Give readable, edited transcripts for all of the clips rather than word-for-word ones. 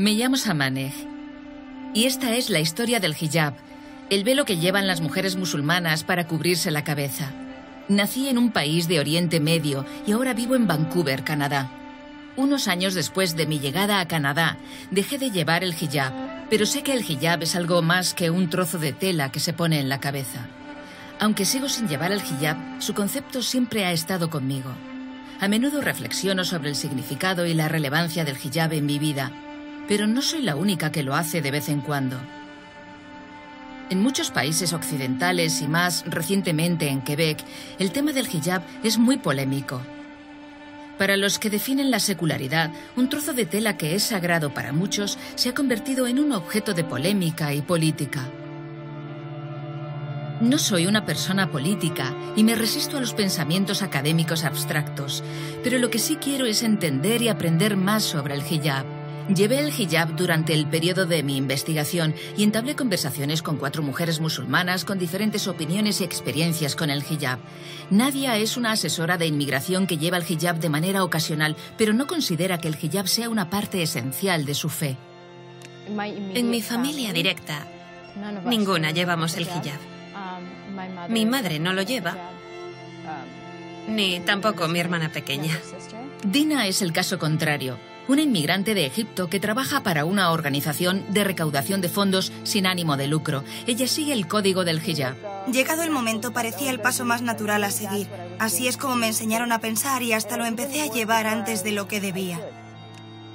Me llamo Samaneh y esta es la historia del hijab, el velo que llevan las mujeres musulmanas para cubrirse la cabeza. Nací en un país de Oriente Medio y ahora vivo en Vancouver, Canadá. Unos años después de mi llegada a Canadá, dejé de llevar el hijab, pero sé que el hijab es algo más que un trozo de tela que se pone en la cabeza. Aunque sigo sin llevar el hijab, su concepto siempre ha estado conmigo. A menudo reflexiono sobre el significado y la relevancia del hijab en mi vida, pero no soy la única que lo hace de vez en cuando. En muchos países occidentales y más recientemente en Quebec, el tema del hijab es muy polémico. Para los que definen la secularidad, un trozo de tela que es sagrado para muchos se ha convertido en un objeto de polémica y política. No soy una persona política y me resisto a los pensamientos académicos abstractos, pero lo que sí quiero es entender y aprender más sobre el hijab. Llevé el hijab durante el periodo de mi investigación y entablé conversaciones con 4 mujeres musulmanas con diferentes opiniones y experiencias con el hijab. Nadia es una asesora de inmigración que lleva el hijab de manera ocasional, pero no considera que el hijab sea una parte esencial de su fe. En mi familia directa, ninguna llevamos el hijab. Mi madre no lo lleva, ni tampoco mi hermana pequeña. Dina es el caso contrario. Una inmigrante de Egipto que trabaja para una organización de recaudación de fondos sin ánimo de lucro. Ella sigue el código del hijab. Llegado el momento, parecía el paso más natural a seguir. Así es como me enseñaron a pensar y hasta lo empecé a llevar antes de lo que debía.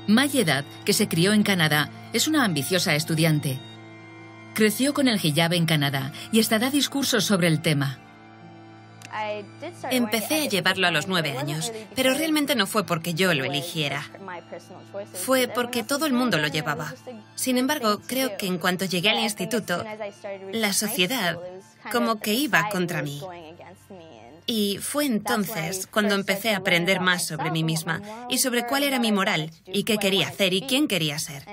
Mayedat, que se crió en Canadá, es una ambiciosa estudiante. Creció con el hijab en Canadá y hasta da discursos sobre el tema. Empecé a llevarlo a los 9 años, pero realmente no fue porque yo lo eligiera. Fue porque todo el mundo lo llevaba. Sin embargo, creo que en cuanto llegué al instituto, la sociedad como que iba contra mí. Y fue entonces cuando empecé a aprender más sobre mí misma y sobre cuál era mi moral y qué quería hacer y quién quería ser.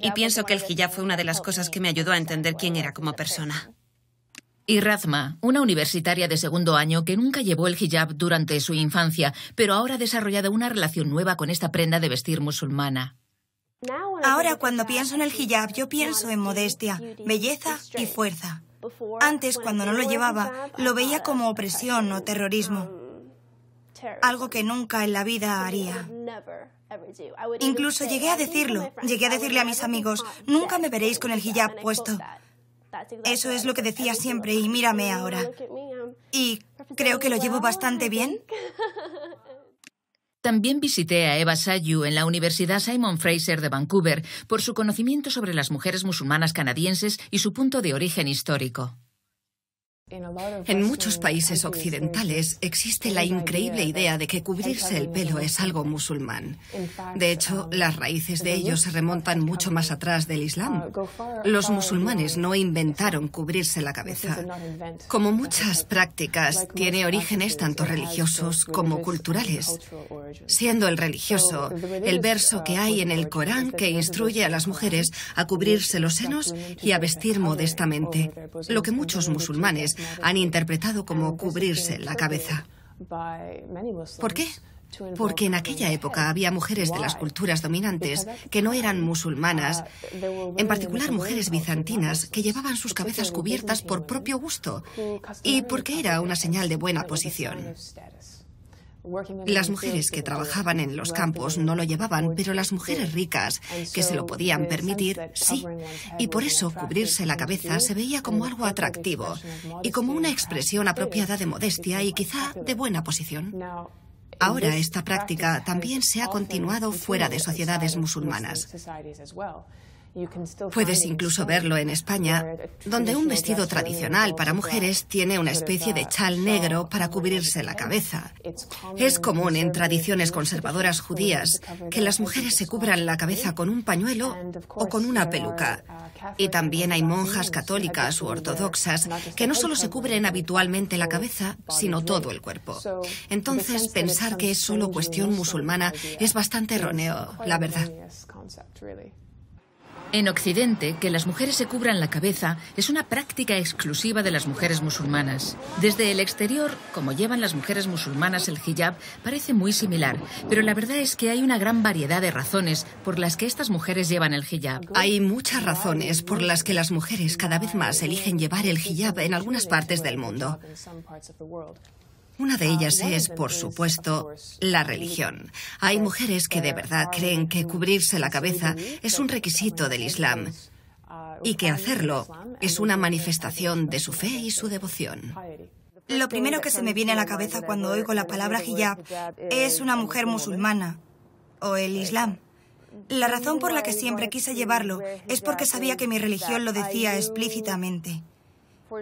Y pienso que el hijab fue una de las cosas que me ayudó a entender quién era como persona. Y Razma, una universitaria de segundo año que nunca llevó el hijab durante su infancia, pero ahora ha desarrollado una relación nueva con esta prenda de vestir musulmana. Ahora, cuando pienso en el hijab, yo pienso en modestia, belleza y fuerza. Antes, cuando no lo llevaba, lo veía como opresión o terrorismo. Algo que nunca en la vida haría. Incluso llegué a decirle a mis amigos, nunca me veréis con el hijab puesto. Eso es lo que decía siempre y mírame ahora. Y creo que lo llevo bastante bien. También visité a Eva Sayu en la Universidad Simon Fraser de Vancouver por su conocimiento sobre las mujeres musulmanas canadienses y su punto de origen histórico. En muchos países occidentales existe la increíble idea de que cubrirse el pelo es algo musulmán. De hecho, las raíces de ello se remontan mucho más atrás del Islam. Los musulmanes no inventaron cubrirse la cabeza. Como muchas prácticas, tiene orígenes tanto religiosos como culturales. Siendo el religioso, el verso que hay en el Corán que instruye a las mujeres a cubrirse los senos y a vestir modestamente, lo que muchos musulmanes han interpretado como cubrirse la cabeza. ¿Por qué? Porque en aquella época había mujeres de las culturas dominantes que no eran musulmanas, en particular mujeres bizantinas que llevaban sus cabezas cubiertas por propio gusto y porque era una señal de buena posición. Las mujeres que trabajaban en los campos no lo llevaban, pero las mujeres ricas, que se lo podían permitir, sí. Y por eso cubrirse la cabeza se veía como algo atractivo y como una expresión apropiada de modestia y quizá de buena posición. Ahora esta práctica también se ha continuado fuera de sociedades musulmanas. Puedes incluso verlo en España, donde un vestido tradicional para mujeres tiene una especie de chal negro para cubrirse la cabeza. Es común en tradiciones conservadoras judías que las mujeres se cubran la cabeza con un pañuelo o con una peluca. Y también hay monjas católicas u ortodoxas que no solo se cubren habitualmente la cabeza, sino todo el cuerpo. Entonces, pensar que es solo cuestión musulmana es bastante erróneo, la verdad. En Occidente, que las mujeres se cubran la cabeza es una práctica exclusiva de las mujeres musulmanas. Desde el exterior, como llevan las mujeres musulmanas el hijab, parece muy similar, pero la verdad es que hay una gran variedad de razones por las que estas mujeres llevan el hijab. Hay muchas razones por las que las mujeres cada vez más eligen llevar el hijab en algunas partes del mundo. Una de ellas es, por supuesto, la religión. Hay mujeres que de verdad creen que cubrirse la cabeza es un requisito del Islam y que hacerlo es una manifestación de su fe y su devoción. Lo primero que se me viene a la cabeza cuando oigo la palabra hijab es una mujer musulmana o el Islam. La razón por la que siempre quise llevarlo es porque sabía que mi religión lo decía explícitamente.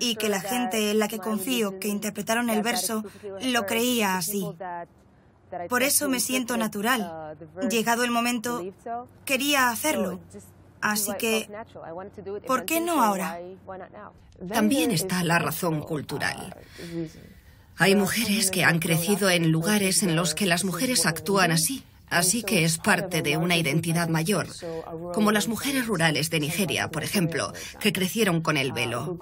Y que la gente en la que confío que interpretaron el verso lo creía así. Por eso me siento natural. Llegado el momento, quería hacerlo. Así que, ¿por qué no ahora? También está la razón cultural. Hay mujeres que han crecido en lugares en los que las mujeres actúan así. Así que es parte de una identidad mayor, como las mujeres rurales de Nigeria, por ejemplo, que crecieron con el velo.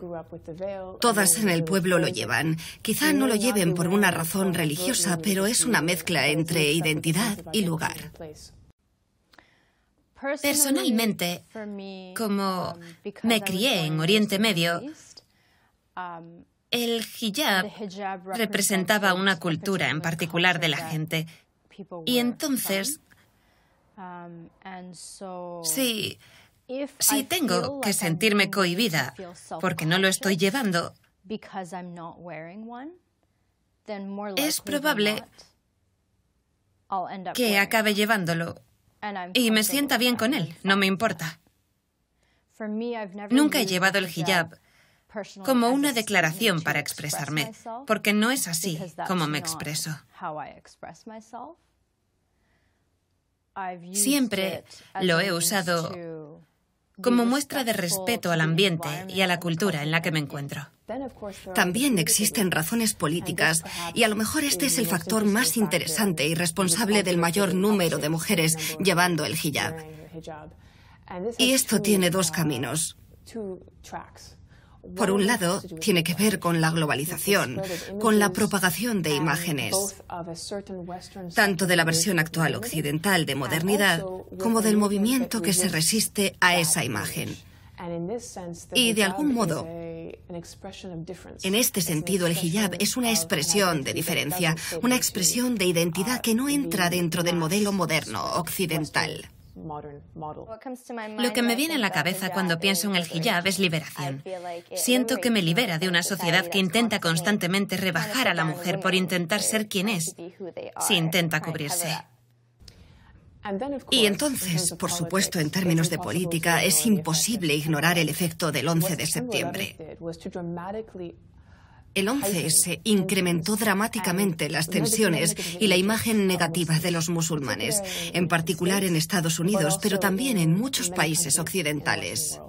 Todas en el pueblo lo llevan. Quizá no lo lleven por una razón religiosa, pero es una mezcla entre identidad y lugar. Personalmente, como me crié en Oriente Medio, el hijab representaba una cultura en particular de la gente. Y entonces, si tengo que sentirme cohibida porque no lo estoy llevando, es probable que acabe llevándolo y me sienta bien con él, no me importa. Nunca he llevado el hijab como una declaración para expresarme, porque no es así como me expreso. Siempre lo he usado como muestra de respeto al ambiente y a la cultura en la que me encuentro. También existen razones políticas y a lo mejor este es el factor más interesante y responsable del mayor número de mujeres llevando el hijab. Y esto tiene dos caminos. Por un lado, tiene que ver con la globalización, con la propagación de imágenes, tanto de la versión actual occidental de modernidad como del movimiento que se resiste a esa imagen. Y de algún modo, en este sentido, el hijab es una expresión de diferencia, una expresión de identidad que no entra dentro del modelo moderno occidental. Lo que me viene a la cabeza cuando pienso en el hijab es liberación. Siento que me libera de una sociedad que intenta constantemente rebajar a la mujer por intentar ser quien es, si intenta cubrirse. Y entonces, por supuesto, en términos de política, es imposible ignorar el efecto del 11 de septiembre. El 11S incrementó dramáticamente las tensiones y la imagen negativa de los musulmanes, en particular en Estados Unidos, pero también en muchos países occidentales.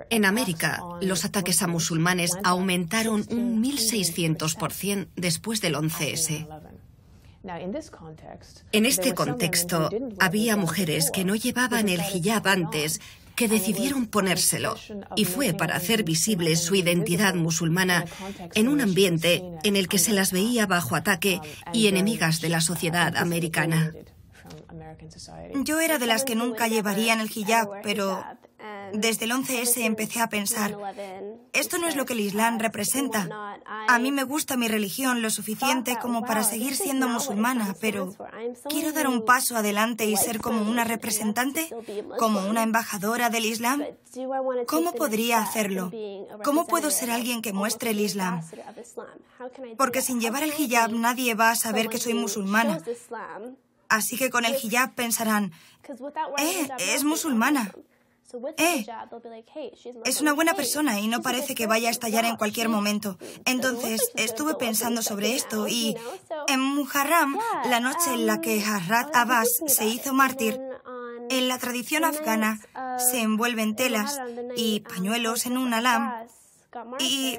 En América, los ataques a musulmanes aumentaron un 1600% después del 11S. En este contexto, había mujeres que no llevaban el hijab antes, que decidieron ponérselo, y fue para hacer visible su identidad musulmana en un ambiente en el que se las veía bajo ataque y enemigas de la sociedad americana. Yo era de las que nunca llevarían el hijab, pero desde el 11S empecé a pensar, esto no es lo que el Islam representa. A mí me gusta mi religión lo suficiente como para seguir siendo musulmana, pero quiero dar un paso adelante y ser como una representante, como una embajadora del Islam. ¿Cómo podría hacerlo? ¿Cómo puedo ser alguien que muestre el Islam? Porque sin llevar el hijab nadie va a saber que soy musulmana. Así que con el hijab pensarán, es musulmana. Es una buena persona y no parece que vaya a estallar en cualquier momento. Entonces, estuve pensando sobre esto y en Muharram, la noche en la que Hazrat Abbas se hizo mártir, en la tradición afgana se envuelven telas y pañuelos en un alam y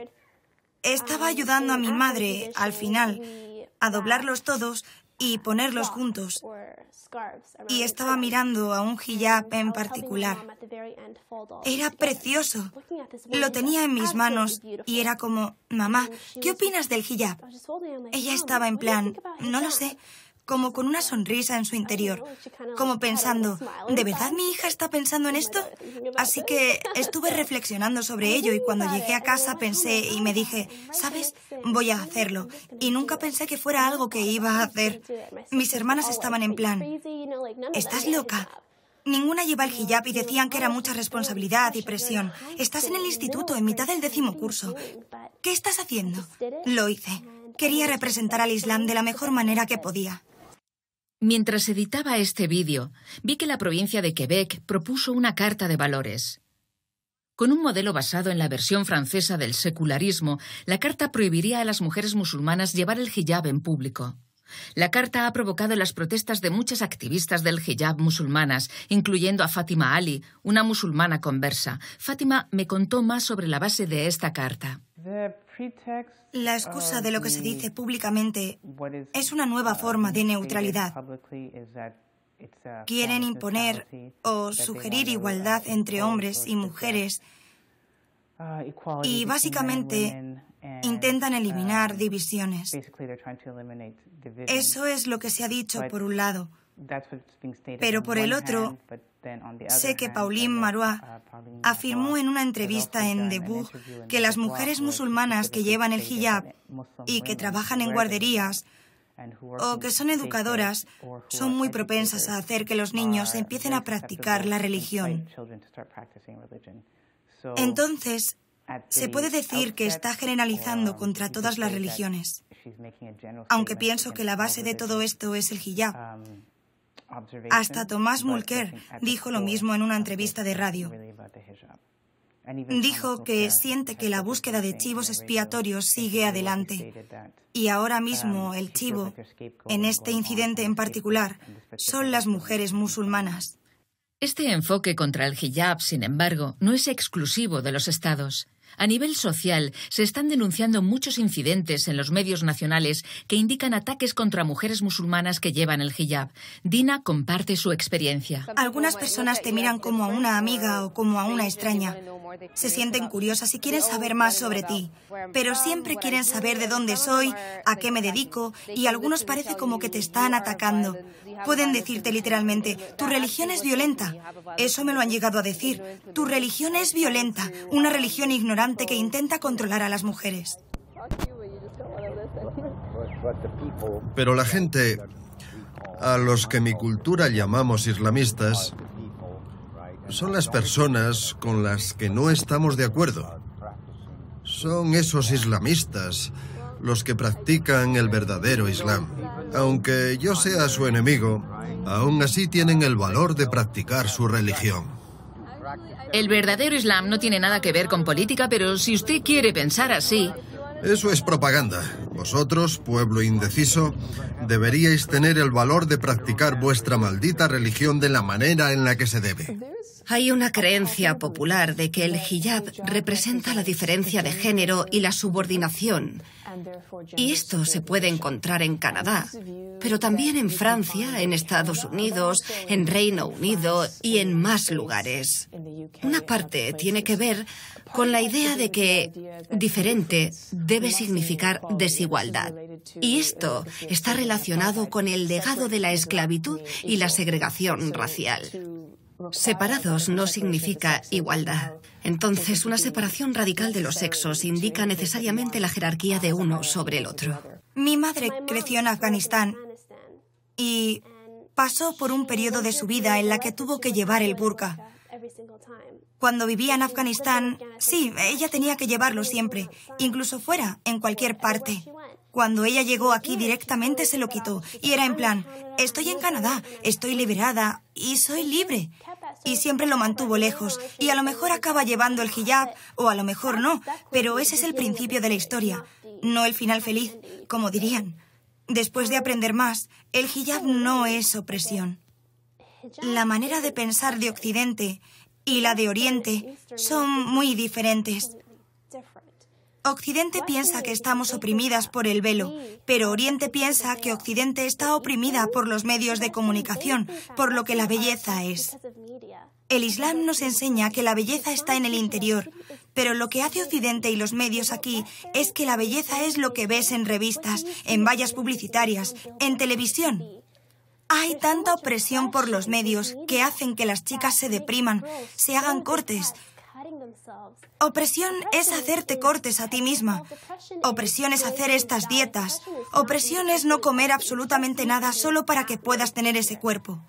estaba ayudando a mi madre, al final, a doblarlos todos y ponerlos juntos. Y estaba mirando a un hijab en particular. Era precioso. Lo tenía en mis manos y era como, mamá, ¿qué opinas del hijab? Ella estaba en plan, no lo sé, como con una sonrisa en su interior, como pensando, ¿de verdad mi hija está pensando en esto? Así que estuve reflexionando sobre ello y cuando llegué a casa pensé y me dije, ¿sabes? Voy a hacerlo. Y nunca pensé que fuera algo que iba a hacer. Mis hermanas estaban en plan, ¿estás loca? Ninguna lleva el hijab y decían que era mucha responsabilidad y presión. Estás en el instituto, en mitad del 10º curso. ¿Qué estás haciendo? Lo hice. Quería representar al Islam de la mejor manera que podía. Mientras editaba este vídeo, vi que la provincia de Quebec propuso una carta de valores. Con un modelo basado en la versión francesa del secularismo, la carta prohibiría a las mujeres musulmanas llevar el hijab en público. La carta ha provocado las protestas de muchas activistas del hijab musulmanas, incluyendo a Fátima Ali, una musulmana conversa. Fátima me contó más sobre la base de esta carta. La excusa de lo que se dice públicamente es una nueva forma de neutralidad. Quieren imponer o sugerir igualdad entre hombres y mujeres y básicamente intentan eliminar divisiones. Eso es lo que se ha dicho por un lado. Pero por el otro, sé que Pauline Marois afirmó en una entrevista en Debout que las mujeres musulmanas que llevan el hijab y que trabajan en guarderías o que son educadoras son muy propensas a hacer que los niños empiecen a practicar la religión. Entonces, se puede decir que está generalizando contra todas las religiones, aunque pienso que la base de todo esto es el hijab. Hasta Thomas Mulcair dijo lo mismo en una entrevista de radio. Dijo que siente que la búsqueda de chivos expiatorios sigue adelante. Y ahora mismo el chivo, en este incidente en particular, son las mujeres musulmanas. Este enfoque contra el hijab, sin embargo, no es exclusivo de los estados. A nivel social, se están denunciando muchos incidentes en los medios nacionales que indican ataques contra mujeres musulmanas que llevan el hijab. Dina comparte su experiencia. Algunas personas te miran como a una amiga o como a una extraña. Se sienten curiosas y quieren saber más sobre ti, pero siempre quieren saber de dónde soy, a qué me dedico, y algunos parece como que te están atacando. Pueden decirte literalmente, tu religión es violenta. Eso me lo han llegado a decir. Tu religión es violenta, una religión ignorante que intenta controlar a las mujeres. Pero la gente, a los que mi cultura llamamos islamistas, son las personas con las que no estamos de acuerdo. Son esos islamistas los que practican el verdadero Islam. Aunque yo sea su enemigo, aún así tienen el valor de practicar su religión. El verdadero Islam no tiene nada que ver con política, pero si usted quiere pensar así... Eso es propaganda. Vosotros, pueblo indeciso, deberíais tener el valor de practicar vuestra maldita religión de la manera en la que se debe. Hay una creencia popular de que el hijab representa la diferencia de género y la subordinación. Y esto se puede encontrar en Canadá, pero también en Francia, en Estados Unidos, en Reino Unido y en más lugares. Una parte tiene que ver con la idea de que diferente debe significar desigualdad. Y esto está relacionado con el legado de la esclavitud y la segregación racial. Separados no significa igualdad. Entonces, una separación radical de los sexos indica necesariamente la jerarquía de uno sobre el otro. Mi madre creció en Afganistán y pasó por un periodo de su vida en la que tuvo que llevar el burka. Cuando vivía en Afganistán, sí, ella tenía que llevarlo siempre, incluso fuera, en cualquier parte. Cuando ella llegó aquí directamente se lo quitó y era en plan, estoy en Canadá, estoy liberada y soy libre. Y siempre lo mantuvo lejos y a lo mejor acaba llevando el hijab o a lo mejor no, pero ese es el principio de la historia, no el final feliz, como dirían. Después de aprender más, el hijab no es opresión. La manera de pensar de Occidente y la de Oriente son muy diferentes. Occidente piensa que estamos oprimidas por el velo, pero Oriente piensa que Occidente está oprimida por los medios de comunicación, por lo que la belleza es. El Islam nos enseña que la belleza está en el interior, pero lo que hace Occidente y los medios aquí es que la belleza es lo que ves en revistas, en vallas publicitarias, en televisión. Hay tanta opresión por los medios que hacen que las chicas se depriman, se hagan cortes. Opresión es hacerte cortes a ti misma. Opresión es hacer estas dietas. Opresión es no comer absolutamente nada solo para que puedas tener ese cuerpo.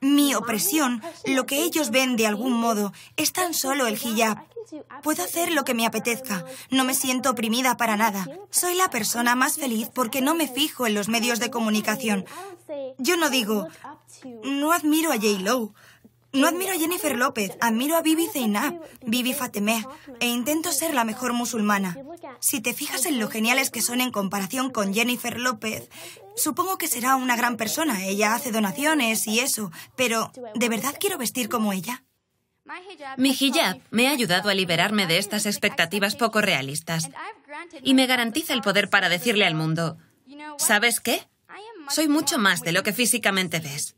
Mi opresión, lo que ellos ven de algún modo, es tan solo el hijab. Puedo hacer lo que me apetezca. No me siento oprimida para nada. Soy la persona más feliz porque no me fijo en los medios de comunicación. Yo no digo, no admiro a J-Lo. No admiro a Jennifer López, admiro a Bibi Zainab, Bibi Fatemeh, e intento ser la mejor musulmana. Si te fijas en lo geniales que son en comparación con Jennifer López, supongo que será una gran persona. Ella hace donaciones y eso, pero ¿de verdad quiero vestir como ella? Mi hijab me ha ayudado a liberarme de estas expectativas poco realistas y me garantiza el poder para decirle al mundo, ¿sabes qué? Soy mucho más de lo que físicamente ves.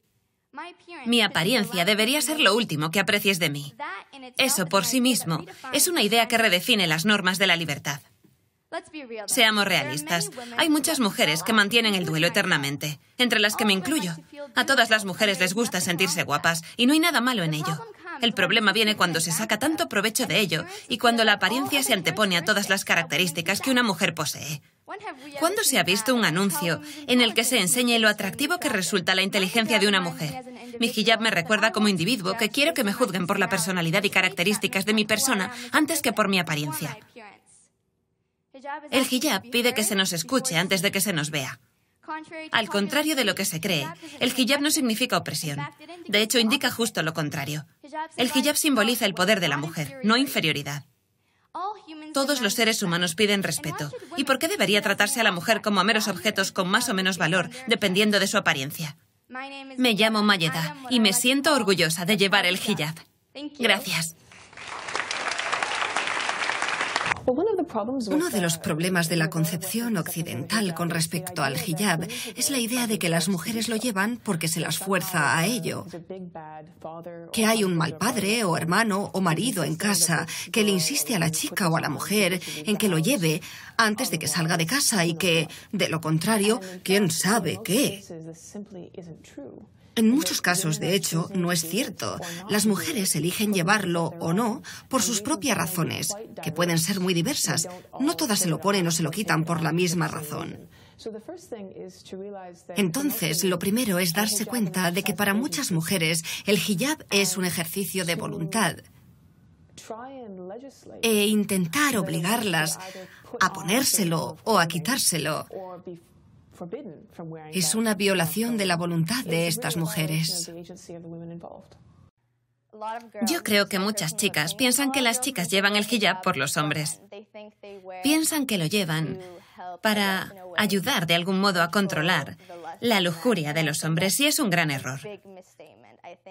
Mi apariencia debería ser lo último que aprecies de mí. Eso por sí mismo es una idea que redefine las normas de la libertad. Seamos realistas. Hay muchas mujeres que mantienen el duelo eternamente, entre las que me incluyo. A todas las mujeres les gusta sentirse guapas y no hay nada malo en ello. El problema viene cuando se saca tanto provecho de ello y cuando la apariencia se antepone a todas las características que una mujer posee. ¿Cuándo se ha visto un anuncio en el que se enseñe lo atractivo que resulta la inteligencia de una mujer? Mi hijab me recuerda como individuo que quiero que me juzguen por la personalidad y características de mi persona antes que por mi apariencia. El hijab pide que se nos escuche antes de que se nos vea. Al contrario de lo que se cree, el hijab no significa opresión. De hecho, indica justo lo contrario. El hijab simboliza el poder de la mujer, no inferioridad. Todos los seres humanos piden respeto. ¿Y por qué debería tratarse a la mujer como a meros objetos con más o menos valor, dependiendo de su apariencia? Me llamo Mayeda y me siento orgullosa de llevar el hijab. Gracias. Uno de los problemas de la concepción occidental con respecto al hijab es la idea de que las mujeres lo llevan porque se las fuerza a ello. Que hay un mal padre o hermano o marido en casa que le insiste a la chica o a la mujer en que lo lleve antes de que salga de casa y que, de lo contrario, ¿quién sabe qué? En muchos casos, de hecho, no es cierto. Las mujeres eligen llevarlo o no por sus propias razones, que pueden ser muy diversas. No todas se lo ponen o se lo quitan por la misma razón. Entonces, lo primero es darse cuenta de que para muchas mujeres el hijab es un ejercicio de voluntad. E intentar obligarlas a ponérselo o a quitárselo es una violación de la voluntad de estas mujeres. Yo creo que muchas chicas piensan que las chicas llevan el hijab por los hombres. Piensan que lo llevan para ayudar de algún modo a controlar la lujuria de los hombres y es un gran error.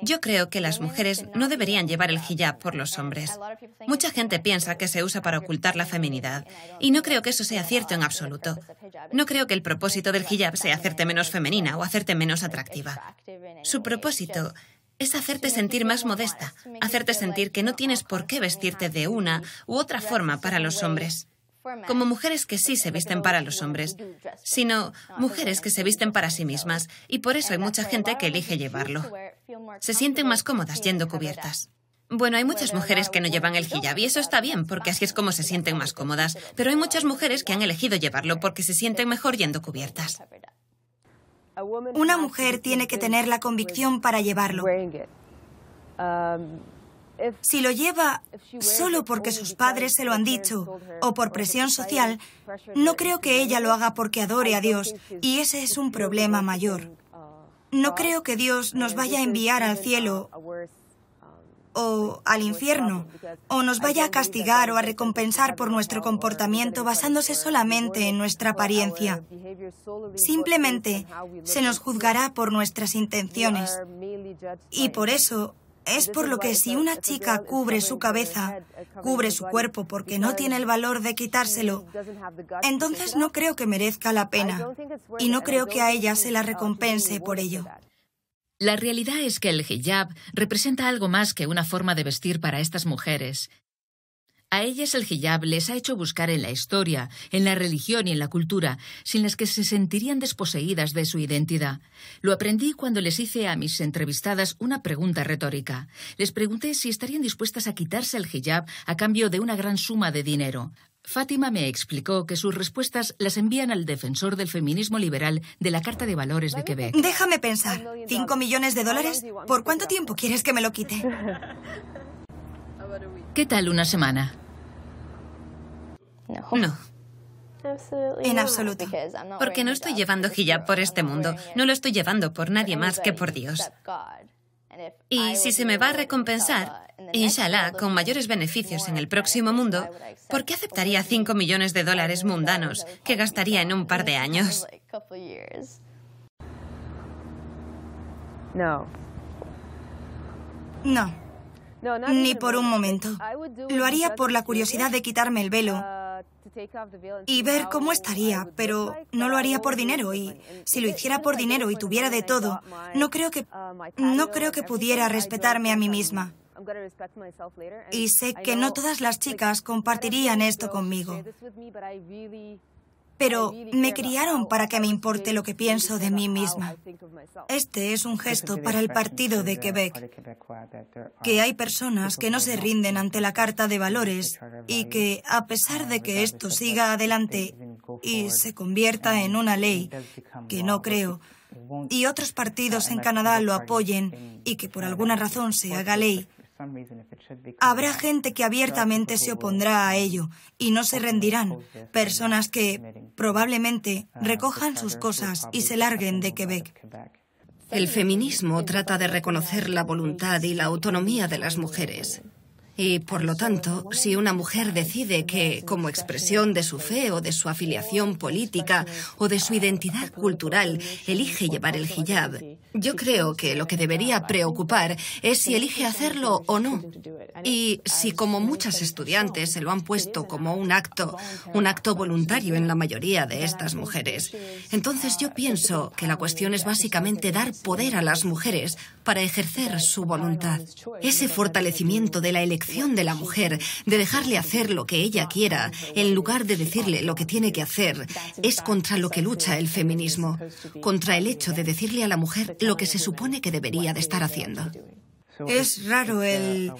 Yo creo que las mujeres no deberían llevar el hijab por los hombres. Mucha gente piensa que se usa para ocultar la feminidad y no creo que eso sea cierto en absoluto. No creo que el propósito del hijab sea hacerte menos femenina o hacerte menos atractiva. Su propósito es hacerte sentir más modesta, hacerte sentir que no tienes por qué vestirte de una u otra forma para los hombres. Como mujeres que sí se visten para los hombres, sino mujeres que se visten para sí mismas, y por eso hay mucha gente que elige llevarlo. Se sienten más cómodas yendo cubiertas. Bueno, hay muchas mujeres que no llevan el hijab y eso está bien, porque así es como se sienten más cómodas, pero hay muchas mujeres que han elegido llevarlo porque se sienten mejor yendo cubiertas. Una mujer tiene que tener la convicción para llevarlo. Si lo lleva solo porque sus padres se lo han dicho o por presión social, no creo que ella lo haga porque adore a Dios, y ese es un problema mayor. No creo que Dios nos vaya a enviar al cielo o al infierno, o nos vaya a castigar o a recompensar por nuestro comportamiento basándose solamente en nuestra apariencia. Simplemente se nos juzgará por nuestras intenciones. Y por eso Es por lo que si una chica cubre su cabeza, cubre su cuerpo porque no tiene el valor de quitárselo, entonces no creo que merezca la pena y no creo que a ella se la recompense por ello. La realidad es que el hijab representa algo más que una forma de vestir para estas mujeres. A ellas el hijab les ha hecho buscar en la historia, en la religión y en la cultura, sin las que se sentirían desposeídas de su identidad. Lo aprendí cuando les hice a mis entrevistadas una pregunta retórica. Les pregunté si estarían dispuestas a quitarse el hijab a cambio de una gran suma de dinero. Fátima me explicó que sus respuestas las envían al defensor del feminismo liberal de la Carta de Valores de Quebec. Déjame pensar. ¿$5 millones? ¿Por cuánto tiempo quieres que me lo quite? ¿Qué tal una semana? No. En absoluto. Porque no estoy llevando hijab por este mundo. No lo estoy llevando por nadie más que por Dios. Y si se me va a recompensar, inshallah, con mayores beneficios en el próximo mundo, ¿por qué aceptaría $5 millones mundanos que gastaría en un par de años? No. Ni por un momento. Lo haría por la curiosidad de quitarme el velo y ver cómo estaría, pero no lo haría por dinero. Y si lo hiciera por dinero y tuviera de todo, no creo que pudiera respetarme a mí misma. Y sé que no todas las chicas compartirían esto conmigo. Pero me criaron para que me importe lo que pienso de mí misma. Este es un gesto para el Partido de Quebec, que hay personas que no se rinden ante la Carta de Valores y que, a pesar de que esto siga adelante y se convierta en una ley, que no creo, y otros partidos en Canadá lo apoyen y que por alguna razón se haga ley, habrá gente que abiertamente se opondrá a ello y no se rendirán. Personas que probablemente recojan sus cosas y se larguen de Quebec. El feminismo trata de reconocer la voluntad y la autonomía de las mujeres. Y, por lo tanto, si una mujer decide que, como expresión de su fe o de su afiliación política o de su identidad cultural, elige llevar el hijab, yo creo que lo que debería preocupar es si elige hacerlo o no. Y si, como muchas estudiantes, se lo han puesto como un acto voluntario en la mayoría de estas mujeres, entonces yo pienso que la cuestión es básicamente dar poder a las mujeres para ejercer su voluntad. Ese fortalecimiento de la elección de la mujer, de dejarle hacer lo que ella quiera, en lugar de decirle lo que tiene que hacer, es contra lo que lucha el feminismo, contra el hecho de decirle a la mujer lo que se supone que debería de estar haciendo. Es raro el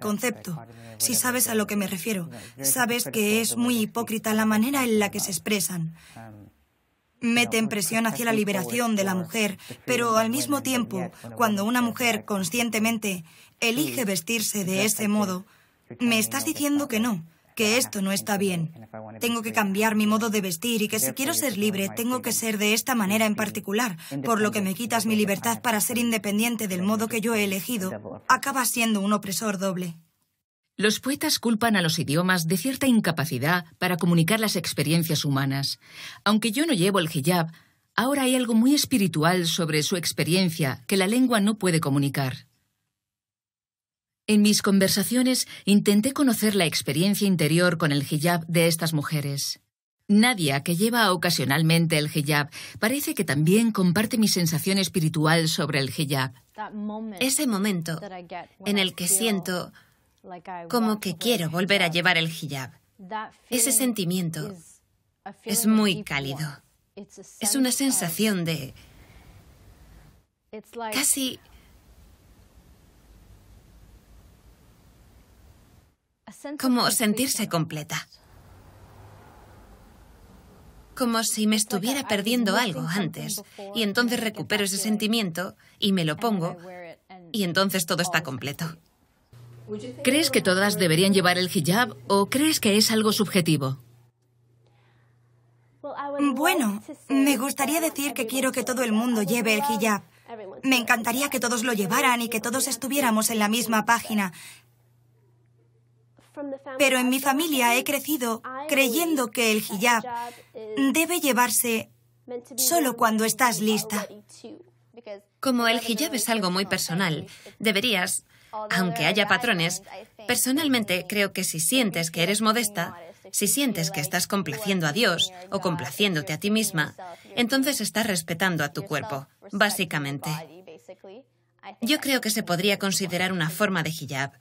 concepto. Si sabes a lo que me refiero, sabes que es muy hipócrita la manera en la que se expresan. Meten presión hacia la liberación de la mujer, pero al mismo tiempo, cuando una mujer conscientemente elige vestirse de ese modo, me estás diciendo que no, que esto no está bien. Tengo que cambiar mi modo de vestir y que si quiero ser libre, tengo que ser de esta manera en particular, por lo que me quitas mi libertad para ser independiente del modo que yo he elegido. Acaba siendo un opresor doble. Los poetas culpan a los idiomas de cierta incapacidad para comunicar las experiencias humanas. Aunque yo no llevo el hijab, ahora hay algo muy espiritual sobre su experiencia que la lengua no puede comunicar. En mis conversaciones intenté conocer la experiencia interior con el hijab de estas mujeres. Nadia, que lleva ocasionalmente el hijab, parece que también comparte mi sensación espiritual sobre el hijab. Ese momento en el que siento como que quiero volver a llevar el hijab. Ese sentimiento es muy cálido. Es una sensación de casi como sentirse completa. Como si me estuviera perdiendo algo antes y entonces recupero ese sentimiento y me lo pongo y entonces todo está completo. ¿Crees que todas deberían llevar el hijab o crees que es algo subjetivo? Bueno, me gustaría decir que quiero que todo el mundo lleve el hijab. Me encantaría que todos lo llevaran y que todos estuviéramos en la misma página. Pero en mi familia he crecido creyendo que el hijab debe llevarse solo cuando estás lista. Como el hijab es algo muy personal, deberías, aunque haya patrones, personalmente creo que si sientes que eres modesta, si sientes que estás complaciendo a Dios o complaciéndote a ti misma, entonces estás respetando a tu cuerpo, básicamente. Yo creo que se podría considerar una forma de hijab,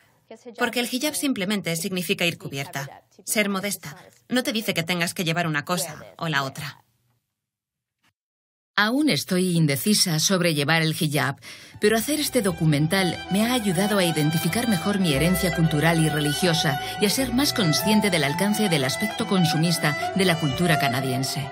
porque el hijab simplemente significa ir cubierta, ser modesta. No te dice que tengas que llevar una cosa o la otra. Aún estoy indecisa sobre llevar el hijab, pero hacer este documental me ha ayudado a identificar mejor mi herencia cultural y religiosa y a ser más consciente del alcance del aspecto consumista de la cultura canadiense.